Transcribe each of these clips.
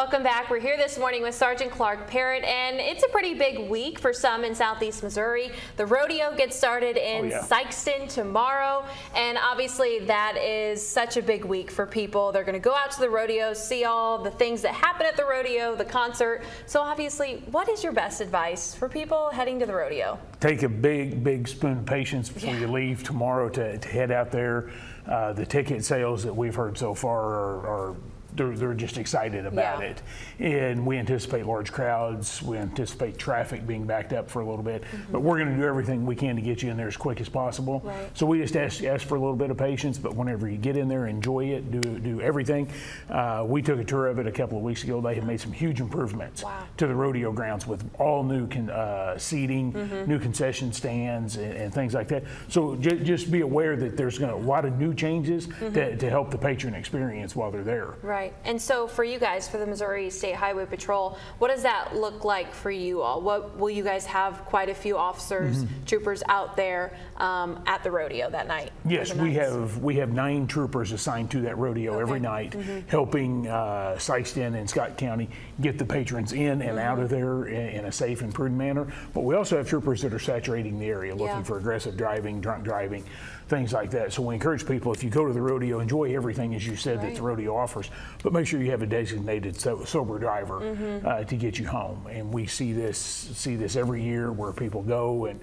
Welcome back. We're here this morning with Sergeant Clark Parrott, and it's a pretty big week for some in Southeast Missouri. The rodeo gets started in Sikeston tomorrow, and obviously that is such a big week for people. They're going to go out to the rodeo, see all the things that happen at the rodeo, the concert. So obviously, what is your best advice for people heading to the rodeo? Take a big spoon of patience before you leave tomorrow to head out there. The ticket sales that we've heard so far are they're just excited about it, and we anticipate large crowds. We anticipate traffic being backed up for a little bit, but we're going to do everything we can to get you in there as quick as possible. So we just ask for a little bit of patience, but whenever you get in there, enjoy it, do everything. We took a tour of it a couple of weeks ago. They have made some huge improvements to the rodeo grounds with all new seating, new concession stands, and things like that. So just be aware that there's a lot of new changes to help the patron experience while they're there. Right. And so for you guys, for the Missouri State Highway Patrol, what does that look like for you all? What will you guys have quite a few officers, troopers out there at the rodeo that night? Yes, we have 9 troopers assigned to that rodeo every night, helping Sikeston and Scott County get the patrons in and out of there in a safe and prudent manner. But we also have troopers that are saturating the area, looking for aggressive driving, drunk driving, things like that. So we encourage people, if you go to the rodeo, enjoy everything, as you said, that the rodeo offers, but make sure you have a designated sober driver to get you home. And we see this every year where people go and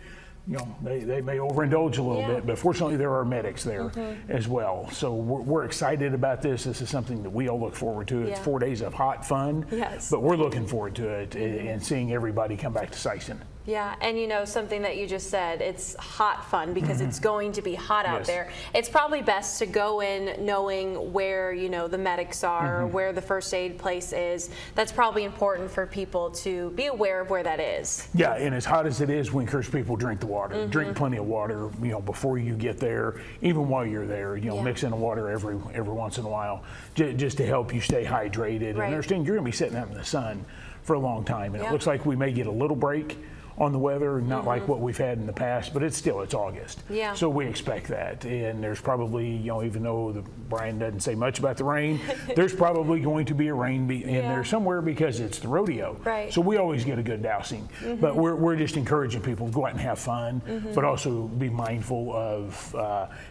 they may overindulge a little bit, but fortunately there are medics there as well. So we're excited about this. This is something that we all look forward to. It's 4 days of hot fun, but we're looking forward to it and seeing everybody come back to Sikeston. Yeah, and something that you just said, it's hot fun because it's going to be hot out there. It's probably best to go in knowing where, the medics are, where the first aid place is. That's probably important for people to be aware of where that is. Yeah, and as hot as it is, we encourage people to drink the water. Drink plenty of water, before you get there, even while you're there, mix in the water every once in a while, just to help you stay hydrated. And understand you're going to be sitting out in the sun for a long time, and it looks like we may get a little break on the weather, not like what we've had in the past, but it's August. So we expect that. And there's probably, even though Brian doesn't say much about the rain, there's probably going to be a rain in there somewhere because it's the rodeo. So we always get a good dousing. But we're just encouraging people to go out and have fun, but also be mindful of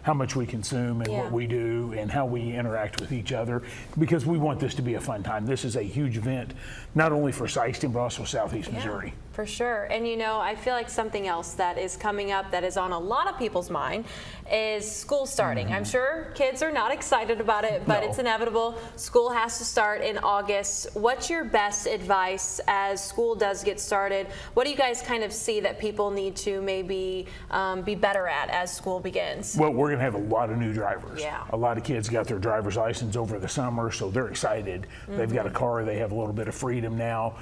how much we consume and what we do and how we interact with each other, because we want this to be a fun time. This is a huge event, not only for Sikeston, but also Southeast Missouri. For sure. And I feel like something else that is coming up that is on a lot of people's mind is school starting. I'm sure kids are not excited about it, but it's inevitable. School has to start in August. What's your best advice as school does get started? What do you guys kind of see that people need to maybe be better at as school begins? Well, we're going to have a lot of new drivers. A lot of kids got their driver's license over the summer, so they're excited. They've got a car. They have a little bit of freedom now.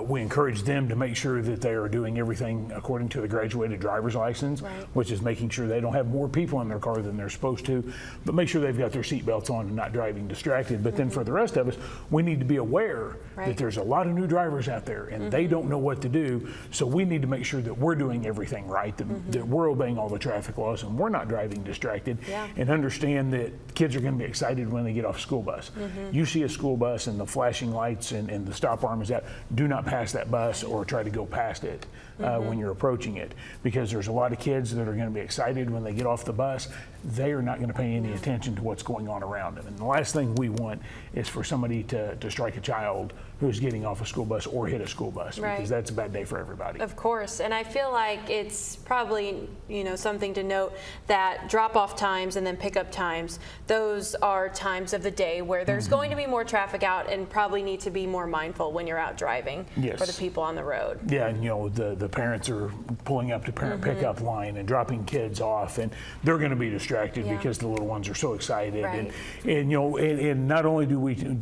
We encourage them to make sure that they are doing everything according to the graduated driver's license, which is making sure they don't have more people in their car than they're supposed to, but make sure they've got their seatbelts on and not driving distracted. But then for the rest of us, we need to be aware that there's a lot of new drivers out there and they don't know what to do. So we need to make sure that we're doing everything right, that we're obeying all the traffic laws and we're not driving distracted, and understand that kids are going to be excited when they get off a school bus. You see a school bus and the flashing lights and the stop arm is out. Do not pass that bus or try to go past it when you're approaching it, because there's a lot of kids that are going to be excited when they get off the bus. They are not going to pay any attention to what's going on around them. And the last thing we want is for somebody to strike a child who's getting off a school bus or hit a school bus, because that's a bad day for everybody. Of course, and I feel like it's probably something to note that drop-off times and then pickup times, those are times of the day where there's going to be more traffic out, and probably need to be more mindful when you're out driving for the people on the road. Yeah, and the parents are pulling up to parent pickup line and dropping kids off, and they're going to be distracted because the little ones are so excited. And not only do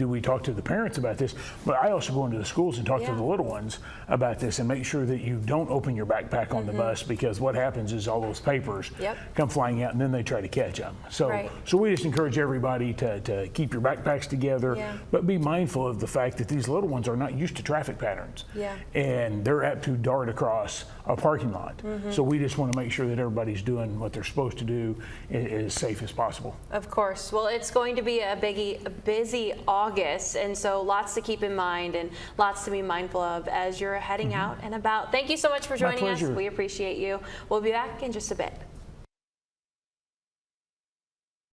we talk to the parents about this, but I also go into the schools and talk to the little ones about this and make sure that you don't open your backpack on the bus, because what happens is all those papers come flying out and then they try to catch them. So we just encourage everybody to keep your backpacks together, but be mindful of the fact that these little ones are not used to traffic patterns, and they're apt to dart cart across a parking lot. So we just want to make sure that everybody's doing what they're supposed to do as safe as possible. Of course. Well, it's going to be a busy August, and so lots to keep in mind and lots to be mindful of as you're heading out and about. Thank you so much for joining us. We appreciate you. We'll be back in just a bit.